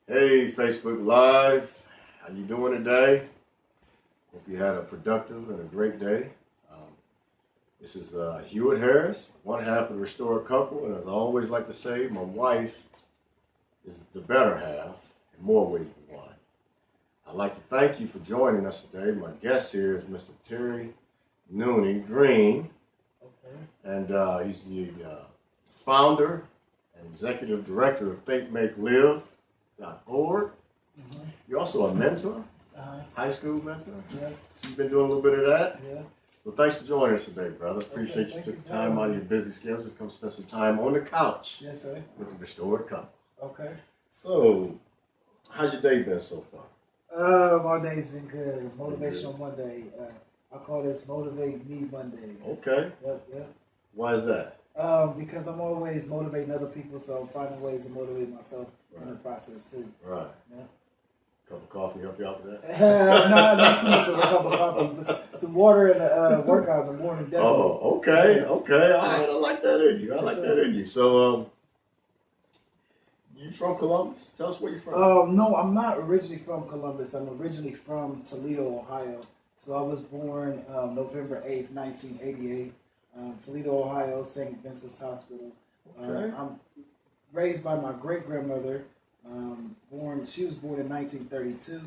Hey, Facebook Live. How you doing today? Hope you had a productive and a great day. This is Hewitt Harris, one half of the Restored Couple, and as I always like to say, my wife is the better half in more ways than one. I'd like to thank you for joining us today. My guest here is Mr. Terry Nunnie Green, and he's the founder and executive director of ThinkMakeLive.org. You're also a mentor, high school mentor. Yeah. So you've been doing a little bit of that. Yeah. Well, thanks for joining us today, brother. Appreciate you took the time out of your busy schedule to come spend some time on the couch. Yes, sir. With the Restored Couple. Okay. So, how's your day been so far? My day's been good. Motivational Monday. I call this Motivate Me Mondays. Okay. Yep. Why is that? Because I'm always motivating other people, so I'm finding ways to motivate myself in the process too. Right. Yeah. Cup of coffee help you out with that? Not too much of a cup of coffee. Some water and a workout in the morning, definitely. Oh, okay. Yes. Okay. All right. I like that in you. I like that in you. So, you from Columbus? Tell us where you're from. No, I'm not originally from Columbus. I'm originally from Toledo, Ohio. So I was born November 8th, 1988. Toledo, Ohio, St. Vincent's Hospital. Okay. I'm raised by my great-grandmother. She was born in 1932.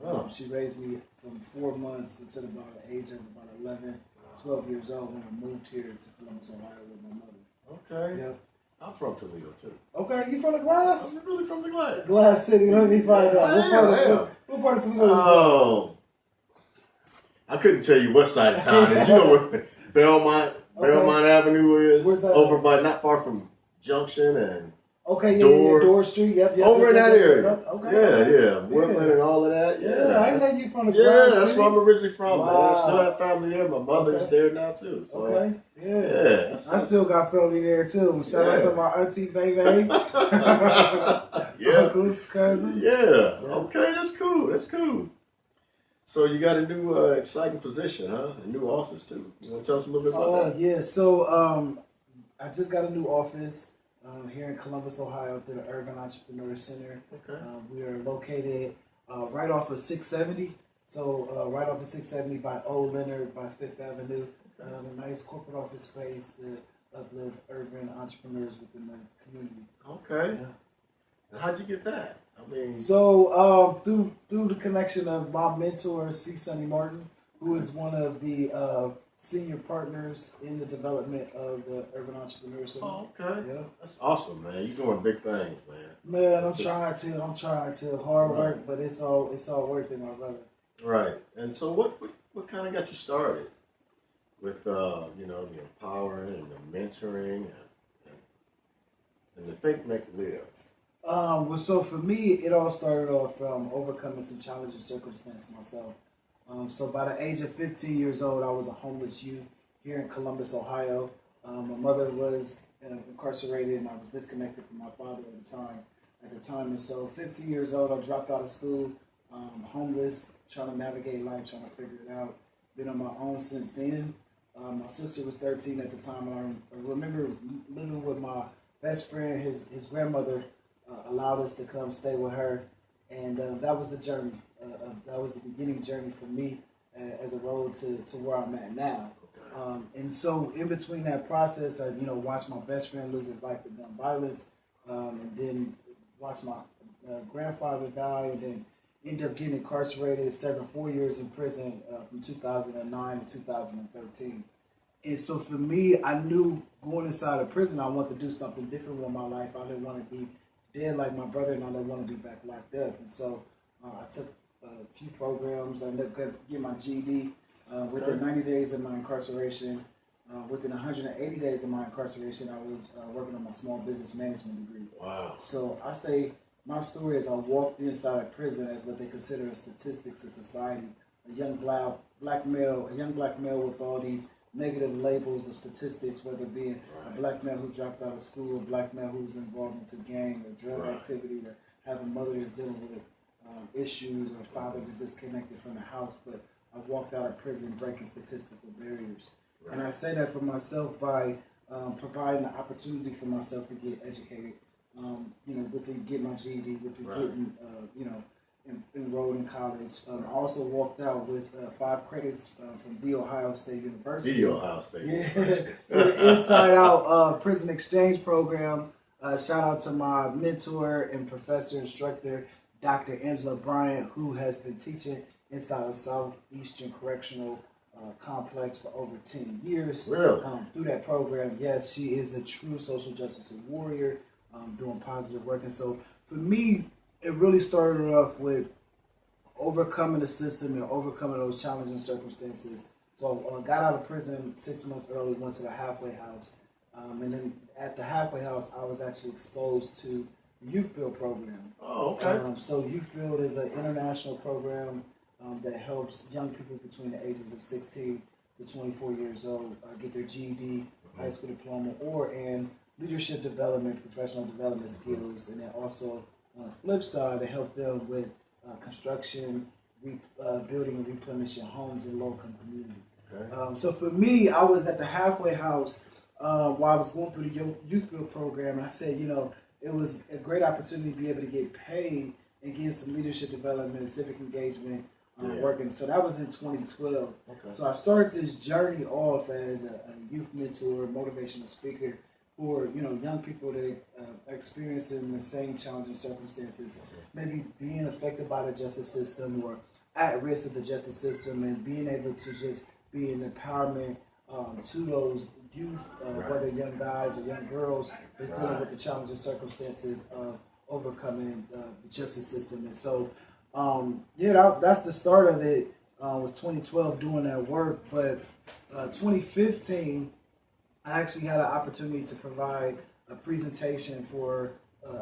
Oh. She raised me from 4 months until about the age of about 11, 12 years old when I moved here to Columbus, Ohio with my mother. Okay. Yep. I'm from Toledo, too. Okay, you from the Glass? I'm really from the Glass. Glass City, let me find out. What part of Toledo? Oh. I couldn't tell you what side of town it is. You know where Belmont Avenue is? Where's that? Over by, not far from Junction and Okay, Door. Door Street, yep. Over in that area. Okay. Yeah. Woodland and all of that. Yeah. I know you from the Yeah, Glass that's City. where I'm originally from. Wow. Man. I still have family there. My mother is there now, too. So. Okay, Yeah. I still got family there, too. Shout out to my auntie, baby. Yeah. Uncles, cousins. Yeah. Okay, that's cool. So you got a new exciting position, huh? A new office, too. You want to tell us a little bit about that? Yeah. So I just got a new office here in Columbus, Ohio, through the Urban Entrepreneur Center. Okay. We are located right off of 670. So right off of 670 by Old Leonard, by Fifth Avenue. A nice corporate office space to uplift urban entrepreneurs within the community. Okay. Yeah. And how'd you get that? I mean, so through the connection of my mentor, C. Sonny Martin, who is one of the senior partners in the development of the Urban Entrepreneur Center. oh, okay. Yeah. That's awesome, man. You're doing big things, man. Man, I'm trying to. Hard work, but it's all worth it, my brother. Right. And so what kind of got you started with the empowering and the mentoring and the Think Make Live? Well, so for me, it all started off from overcoming some challenging circumstances myself. So by the age of 15 years old, I was a homeless youth here in Columbus, Ohio. My mother was incarcerated, and I was disconnected from my father at the time. And so 15 years old, I dropped out of school, homeless, trying to navigate life, trying to figure it out. Been on my own since then. My sister was 13 at the time, and I remember living with my best friend. His grandmother allowed us to come stay with her, and that was the journey. That was the beginning journey for me as a road to where I'm at now. And so in between that process, I watched my best friend lose his life to gun violence, and then watched my grandfather die, and then ended up getting incarcerated, serving 4 years in prison from 2009 to 2013. And so for me, I knew going inside of prison, I wanted to do something different with my life. I didn't want to be dead like my brother, and I didn't want to be back locked up. And so I took a few programs. I ended up getting my GED within 90 days of my incarceration. Within 180 days of my incarceration, I was working on my small business management degree. Wow. So I say my story is I walked inside of prison as what they consider a statistics in society. A young black male with all these negative labels of statistics, whether it be a black male who dropped out of school, a black male who's involved into gang or drug activity, or have a mother that's dealing with issues, or a father that's disconnected from the house. But I walked out of prison breaking statistical barriers. And I say that for myself by providing the opportunity for myself to get educated, with the get my GED, with the Right. getting, enrolled in college. I also walked out with 5 credits from The Ohio State University. The Ohio State Yeah, University. the Inside Out Prison Exchange Program. Shout out to my mentor and professor instructor, Dr. Angela Bryant, who has been teaching inside of Southeastern Correctional Complex for over 10 years. Really? Through that program, yes, she is a true social justice warrior, doing positive work. And so for me, it really started off with overcoming the system and overcoming those challenging circumstances. So I got out of prison 6 months early, went to the halfway house. And then at the halfway house, I was actually exposed to the Youth Build program. Oh, okay. So Youth Build is an international program that helps young people between the ages of 16 to 24 years old get their GED, high school diploma, or in leadership development, professional development skills, and then also on the flip side to help them with construction, building and replenishing homes in low-income communities. Okay. So for me, I was at the halfway house while I was going through the Youth Build program, and I said, it was a great opportunity to be able to get paid and get some leadership development and civic engagement working. So that was in 2012. Okay. So I started this journey off as a youth mentor, motivational speaker for young people that are experiencing the same challenging circumstances, maybe being affected by the justice system or at risk of the justice system, and being able to just be an empowerment to those youth, whether young guys or young girls, that's dealing with the challenging circumstances of overcoming the justice system. And so, that's the start of it. Was 2012 doing that work, but 2015, I actually had an opportunity to provide a presentation for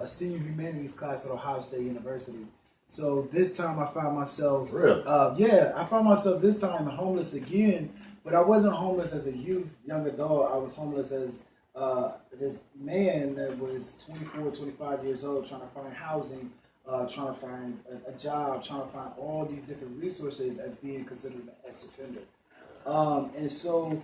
a senior humanities class at Ohio State University. So this time I found myself, Really? I found myself this time homeless again, but I wasn't homeless as a young adult. I was homeless as this man that was 24, 25 years old, trying to find housing, trying to find a job, trying to find all these different resources as being considered an ex-offender. And so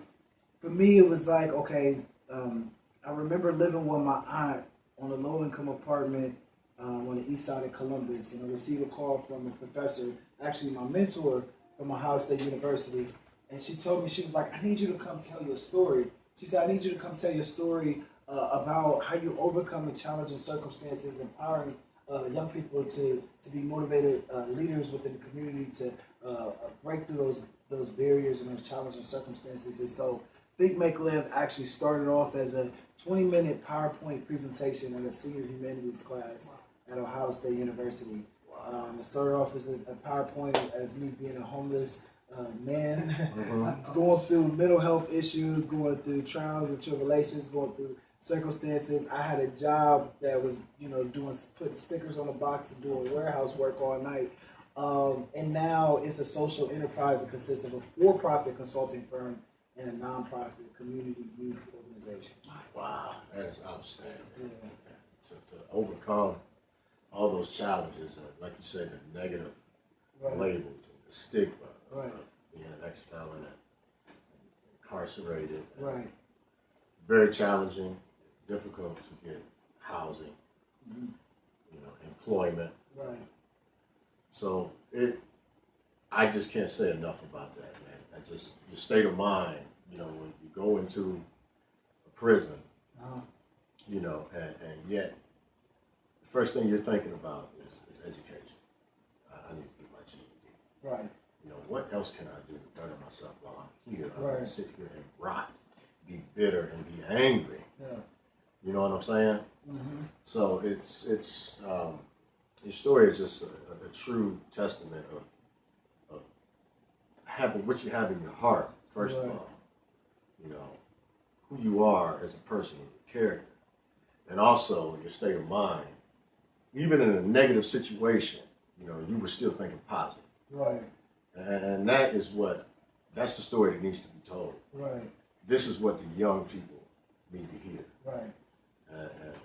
for me, it was like, okay, I remember living with my aunt on a low-income apartment on the east side of Columbus, and I received a call from a professor, actually my mentor from Ohio State University, and she told me, she was like, I need you to come tell your story. She said, I need you to come tell your story about how you overcome the challenging circumstances, empowering young people to be motivated leaders within the community to break through those barriers and those challenging circumstances. And so Think, Make, Live actually started off as a 20-minute PowerPoint presentation in a senior humanities class at Ohio State University. It started off as a PowerPoint as me being a homeless man, going through mental health issues, going through trials and tribulations, going through circumstances. I had a job that was, putting stickers on the box and doing warehouse work all night. And now it's a social enterprise that consists of a for-profit consulting firm and a nonprofit community youth organization. Wow, that is outstanding. Yeah. To overcome all those challenges, like you said, the negative labels and the stigma of being an ex-felon and incarcerated. Right. Very challenging, difficult to get housing, employment. Right. So I just can't say enough about that, man. Your state of mind, when you go into a prison, and yet the first thing you're thinking about is education. I need to get my GED. Right. What else can I do to better myself while I'm here? I can Right. sit here and rot, be bitter, and be angry. Yeah. You know what I'm saying? Mm-hmm. So it's your story is just a true testament of having what you have in your heart, first of all. Who you are as a person, your character, and also your state of mind. Even in a negative situation, you were still thinking positive. Right. And that's the story that needs to be told. Right. This is what the young people need to hear. Right.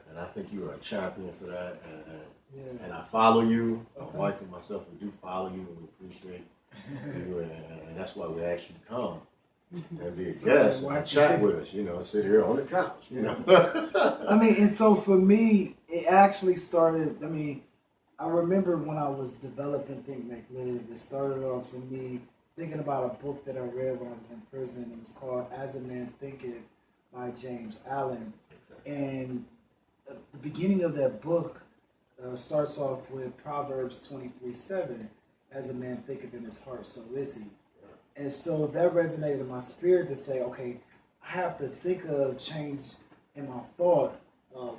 And I think you are a champion for that. And I Yeah. follow you. My wife and myself, we do follow you, and we appreciate you. And that's why we asked you to come and be a So, guest like, and chat with us, you know, sit here on the couch, you know. I mean, and so for me, it actually started. I mean, I remember when I was developing Think Make Live, it started off for me thinking about a book that I read when I was in prison. It was called As a Man Thinketh by James Allen. And the beginning of that book starts off with Proverbs 23:7. As a man thinketh in his heart, so is he. And so that resonated in my spirit to say, okay, I have to think of change in my thought,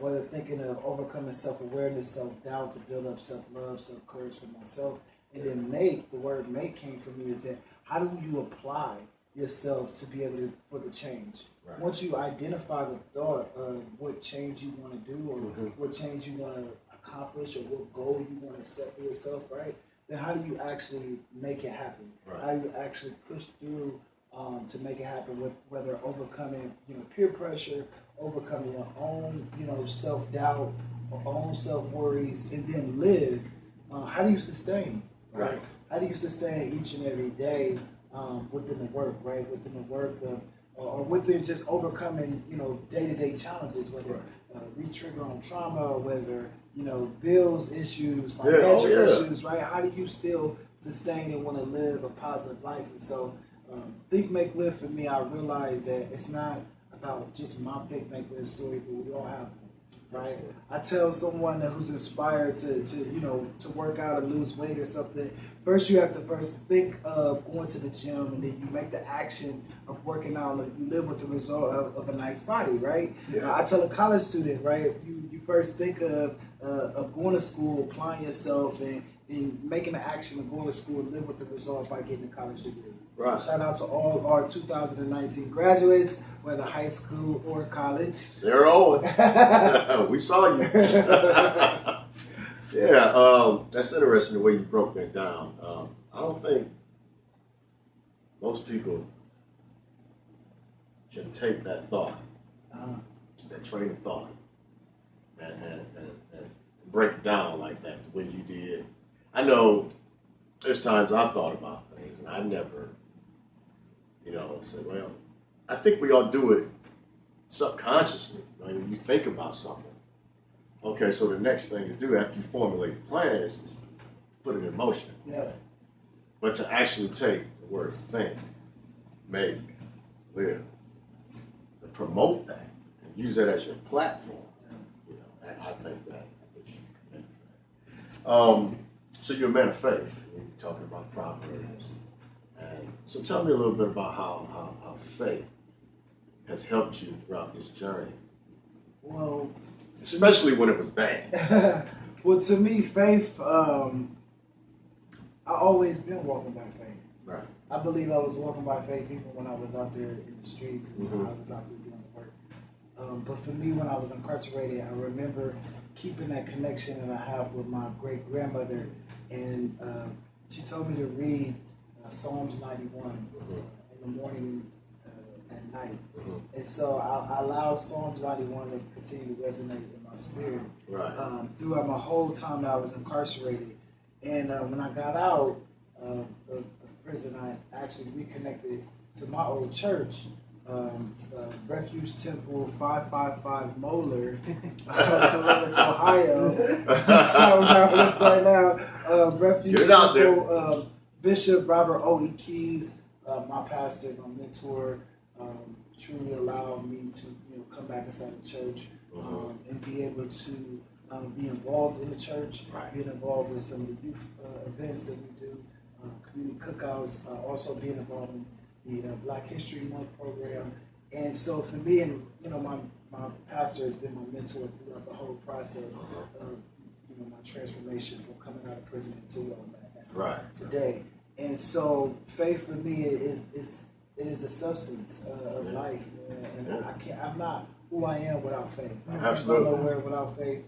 whether thinking of overcoming self-awareness, self-doubt to build up self-love, self-courage for myself. And then make, the word make came for me is that how do you apply yourself to be able to, for the change? Right. Once you identify the thought of what change you want to do or what change you want to accomplish or what goal you want to set for yourself, right? Then how do you actually make it happen? Right. How do you actually push through to make it happen with whether overcoming, peer pressure, overcoming your own, self-doubt, or own self-worries, and then live. How do you sustain? Right? How do you sustain each and every day within the work, right? Within the work of, or within just overcoming, day-to-day challenges, whether re-trigger on trauma, or whether, bills issues, financial issues, right? How do you still sustain and want to live a positive life? And so, Think, Make, Live for me, I realized that it's not about just my Think, Make, Live story, but we all have one, right? I tell someone who's inspired to work out or lose weight or something, first you have to think of going to the gym, and then you make the action of working out, and you live with the result of a nice body, right? Yeah. I tell a college student, right, you first think of going to school, applying yourself, and making the action of going to school and live with the result by getting a college degree. Right. Shout out to all our 2019 graduates, whether high school or college. They're old. We saw you. Yeah, that's interesting the way you broke that down. I don't think most people can take that thought, that train of thought, and break it down like that the way you did. I know there's times I've thought about things and I never, say, well, I think we all do it subconsciously. When you think about something. Okay, so the next thing to do after you formulate a plan is to put it in motion. Yeah. But to actually take the word think, make, live, and promote that, and use that as your platform, I think that. So you're a man of faith. You're talking about Proverbs. And so tell me a little bit about how faith has helped you throughout this journey. Well, especially when it was bad. Well, to me, faith, I always been walking by faith. Right. I believe I was walking by faith even when I was out there in the streets and when I was out there doing work. But for me, when I was incarcerated, I remember keeping that connection that I have with my great grandmother, and she told me to read Psalms 91 in the morning and night. And so I allowed Psalms 91 to continue to resonate in my spirit throughout my whole time that I was incarcerated. And when I got out of prison, I actually reconnected to my old church, Refuge Temple 555 Moeller, Columbus, Ohio. So that's right now. Refuge Temple, Bishop Robert O.E. Keys, my pastor, my mentor, truly allowed me to come back inside the church and be able to be involved in the church, being involved with some of the youth events that we do, community cookouts, also being involved in the Black History Month program. And so for me, and my pastor has been my mentor throughout the whole process of my transformation from coming out of prison to where I'm at today. And so faith for me is the substance of life, and I'm not who I am without faith. Absolutely. I'm nowhere without faith,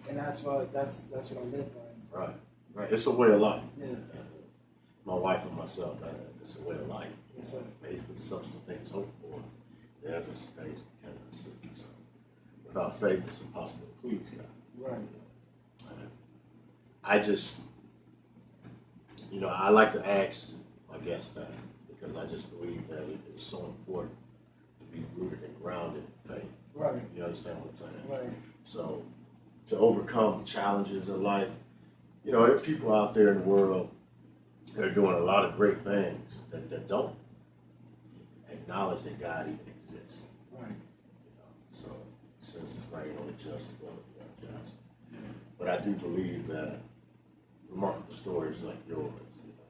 and that's what I live by. Right. It's a way of life. Yeah. My wife and myself, it's a way of life. Yes, sir. Faith is the substance of things hoped for. The evidence of things cannot see. So without faith, it's impossible to please God. Right. I just, I like to ask my guests that, because because I just believe that it is so important to be rooted and grounded in faith. Right. You understand what I'm saying? Right. So to overcome challenges in life, you know, there are people out there in the world that are doing a lot of great things that don't acknowledge that God even exists. Right. You know, so since it's right, only just as well as the unjust. But I do believe that remarkable stories like yours, you know,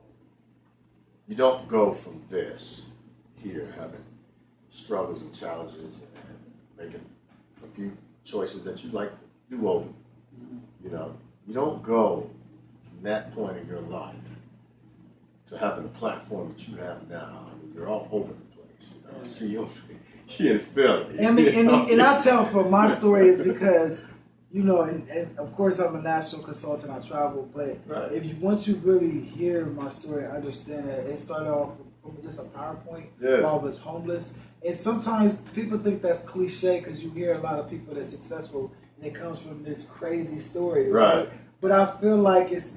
you don't go from this here having struggles and challenges and making a few choices that you like to do over. You know, you don't go from that point in your life to having a platform that you have now. I mean, you're all over the place. You know, I see you in Philly. I mean, and I tell from my story is because, you know, and of course I'm a national consultant. I travel, but Right. if you once you really hear my story, understand that it started off from just a PowerPoint Yeah. while I was homeless. And sometimes people think that's cliche because you hear a lot of people that's successful and it comes from this crazy story, right? But I feel like it's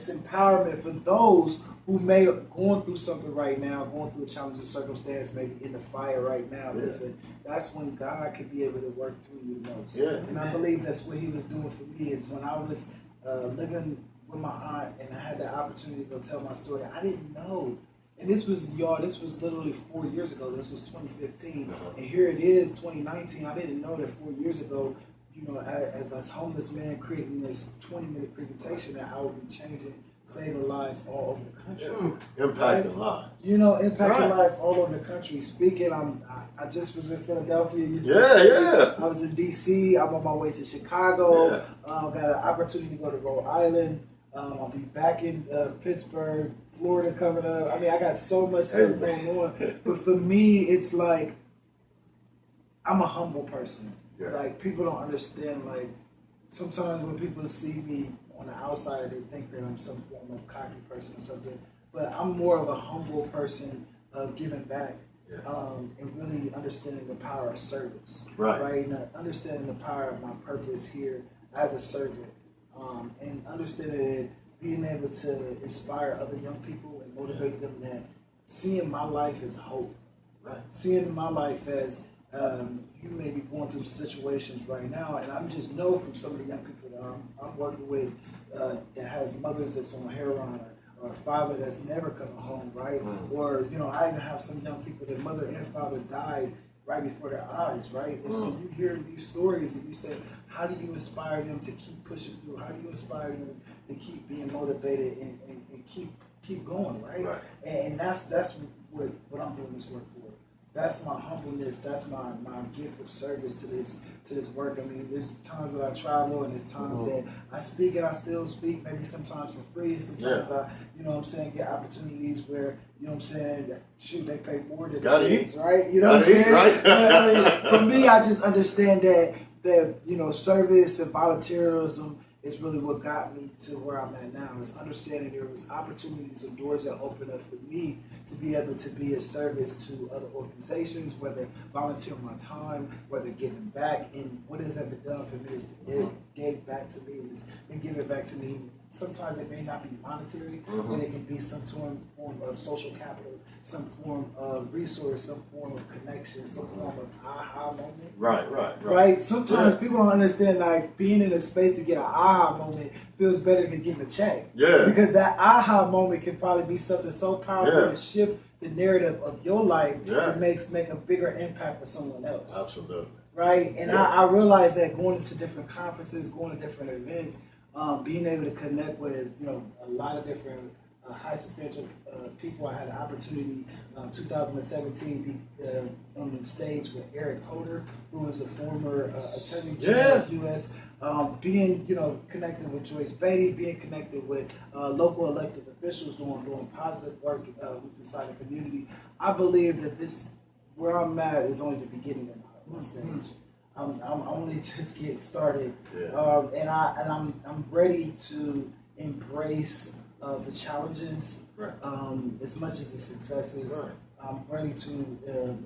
empowerment for those who may have gone through something right now, going through a challenging circumstance, maybe in the fire right now. Yeah. Listen, that's when God can be able to work through you most. Yeah. And I believe that's what He was doing for me. Is when I was living with my aunt and I had the opportunity to go tell my story. I didn't know. And this was literally 4 yeyears ago. This was 2015. And here it is, 2019. I didn't know that 4 years ago, you know, as a homeless man creating this 20-minute presentation that I would be saving lives all over the country. Impacting lives. You know, impacting Right. lives all over the country. Speaking, I just was in Philadelphia. Yeah. I was in D.C. I'm on my way to Chicago. Yeah. Got an opportunity to go to Rhode Island. I'll be back in Pittsburgh, Florida coming up. I mean, I got so much stuff going on. But for me, it's like I'm a humble person. Yeah. Like, people don't understand. Like, sometimes when people see me on the outside, they think that I'm some form of cocky person or something. But I'm more of a humble person of giving back. Yeah. And really understanding the power of service. Right. And understanding the power of my purpose here as a servant. And understanding that being able to inspire other young people and motivate them that seeing my life as hope. Right. Seeing my life as you may be going through situations right now, and I just know from some of the young people that I'm working with that has mothers that's on heroin or a father that's never coming home, right? Or, you know, I even have some young people that mother and father died right before their eyes, right? And so you hear these stories and you say, how do you inspire them to keep pushing through? How do you inspire them to keep being motivated and keep going, right? And that's what I'm doing this work for. That's my humbleness. That's my gift of service to this work. I mean, there's times that I travel and there's times that I speak and I still speak, maybe sometimes for free, and sometimes I, you know what I'm saying, get opportunities where, you know what I'm saying, shoot, they pay more than Gotta it eat. is, right? You know what I'm saying? Right? But, I mean, for me, I just understand that you know, service and volunteerism is really what got me to where I'm at now. Is understanding there was opportunities and doors that opened up for me to be able to be a service to other organizations, whether volunteering my time, whether giving back. And what has ever done for me is it gave back to me. It's been giving back to me. Sometimes it may not be monetary, but it can be some form of social capital, some form of resource, some form of connection, some form of aha moment. Right. Sometimes people don't understand, like, being in a space to get an aha moment feels better than getting a check. Yeah. Because that aha moment can probably be something so powerful to shift the narrative of your life that make a bigger impact for someone else. Absolutely. Right? And I realized that going into different conferences, going to different events, being able to connect with, you know, a lot of different high substantial people. I had an opportunity 2017 on the stage with Eric Holder, who was a former Attorney General of the U.S., being, you know, connected with Joyce Beatty, being connected with local elected officials doing positive work inside the community. I believe that where I'm at is only the beginning of my stage. I'm only just getting started, and I'm ready to embrace the challenges as much as the successes. I'm ready to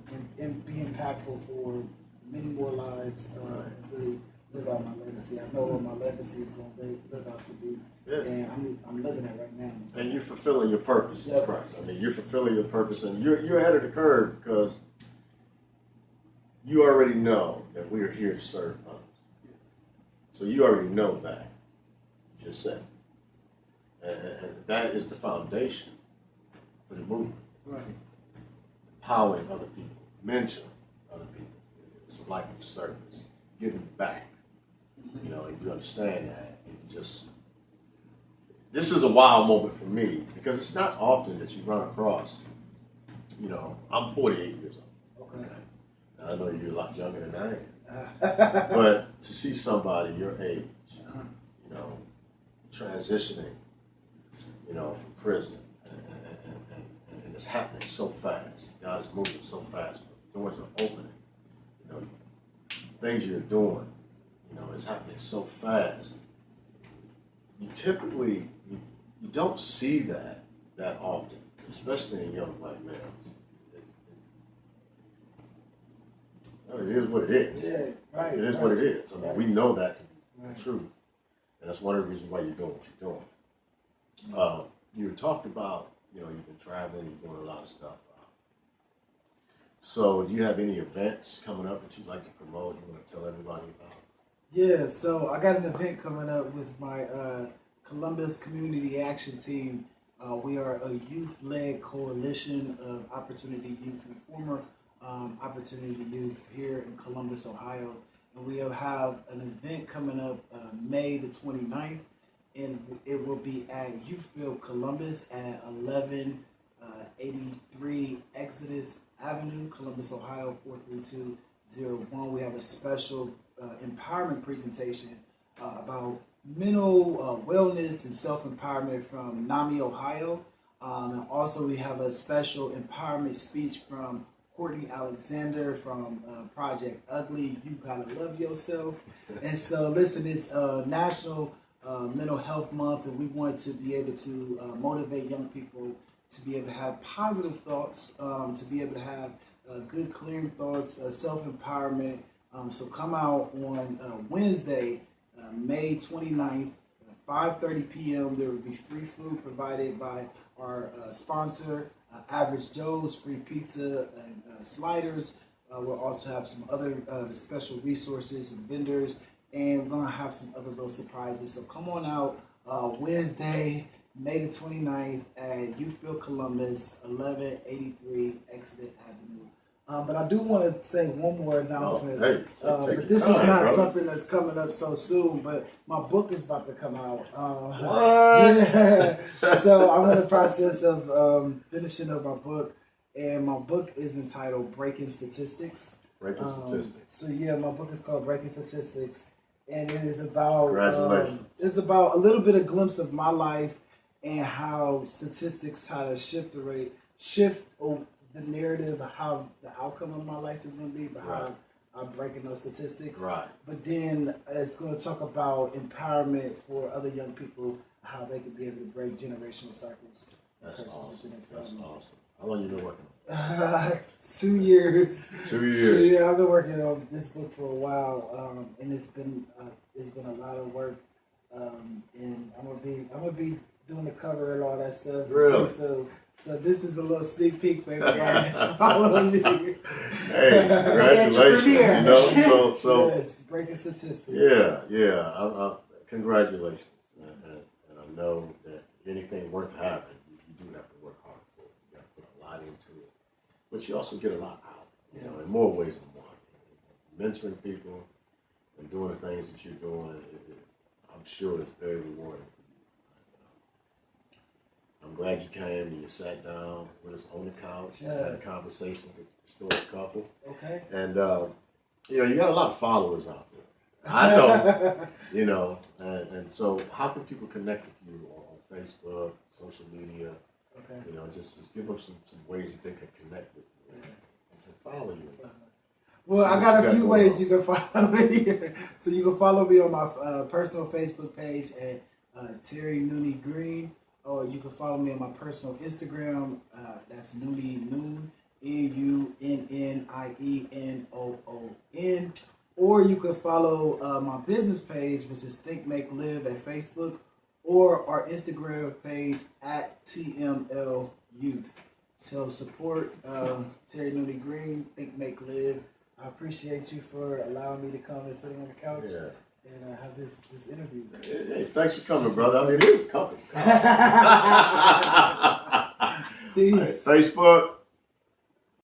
be impactful for many more lives, and really live out my legacy. I know what my legacy is going to live out to be, Yeah. and I'm living it right now. And you're fulfilling your purpose in Yep. Christ. I mean, you're fulfilling your purpose, and you're ahead of the curve because you already know that we are here to serve others. So you already know that. You just said. And that is the foundation for the movement. Right. Empowering other people, mentoring other people. It's a life of service, giving back. You know, if you understand that, and you just, this is a wild moment for me because it's not often that you run across, you know, I'm 48 years old. Okay. I know you're a lot younger than I am. But to see somebody your age, you know, transitioning, you know, from prison, and it's happening so fast. God is moving so fast. Doors are opening. You know, things you're doing, you know, it's happening so fast. You typically, you don't see that often, especially in young black males. It is what it is. Yeah, right. It is what it is. I mean, we know that to be Right. true. And that's one of the reasons why you're doing what you're doing. You talked about, you know, you've been traveling, you're doing a lot of stuff. So do you have any events coming up that you'd like to promote, you want to tell everybody about? Yeah, so I got an event coming up with my Columbus Community Action Team. We are a youth-led coalition of Opportunity Youth and former Opportunity Youth here in Columbus, Ohio. And we have an event coming up May the 29th, and it will be at Youth Build Columbus at 1183 Exodus Avenue, Columbus, Ohio 43201. We have a special empowerment presentation about mental wellness and self-empowerment from NAMI, Ohio. And also we have a special empowerment speech from Courtney Alexander from Project Ugly. You gotta love yourself. And so listen, it's National Mental Health Month, and we want to be able to motivate young people to be able to have positive thoughts, to be able to have good clearing thoughts, self-empowerment. So come out on Wednesday, May 29th, 5:30 p.m. There will be free food provided by our sponsor, Average Joe's, free pizza and sliders. We'll also have some other special resources and vendors, and we're going to have some other little surprises. So come on out Wednesday, May the 29th at Youth Build Columbus, 1183 Exodus Avenue. But I do want to say one more announcement. Hey, but this is not something that's coming up so soon, but my book is about to come out. What? Yeah. So I'm in the process of finishing up my book, and my book is entitled Breaking Statistics. Breaking Statistics. So yeah, my book is called Breaking Statistics, and it is about Congratulations. it's about a little bit of glimpse of my life and how statistics try to shift the narrative of how the outcome of my life is going to be, but how I'm breaking those statistics. Right. But then it's going to talk about empowerment for other young people, how they can be able to break generational cycles. That's awesome. That's awesome. How long you been working on? 2 years. 2 years. So, yeah, I've been working on this book for a while, and it's been a lot of work. And I'm gonna be doing the cover and all that stuff. Really? So this is a little sneak peek for everybody that's following me. Hey, congratulations! You know, so yes, breaking statistics. Yeah. Congratulations, and I know that anything worth having, you do have to work hard for it. You got to put a lot into it, but you also get a lot out. You know, in more ways than one. Mentoring people and doing the things that you're doing, I'm sure it's very rewarding. I'm glad you came and you sat down with us on the couch and had a conversation with the restored couple. Okay. And, you know, you got a lot of followers out there. I know, you know, and so how can people connect with you on Facebook, social media? Okay. You know, just give them some ways that they can connect with you and follow you. Well, I got a few ways you can follow me. So you can follow me on my personal Facebook page at Terry Nunnie Green. Or you can follow me on my personal Instagram. That's Nunnie Noon, NUNNIENOON. or you can follow my business page, which is Think Make Live at Facebook, or our Instagram page at TML Youth. So support Terry Nunnie Green, Think Make Live. I appreciate you for allowing me to come and sit on the couch and have this interview. Hey, thanks for coming, brother. I mean, it is a company. Peace. Facebook.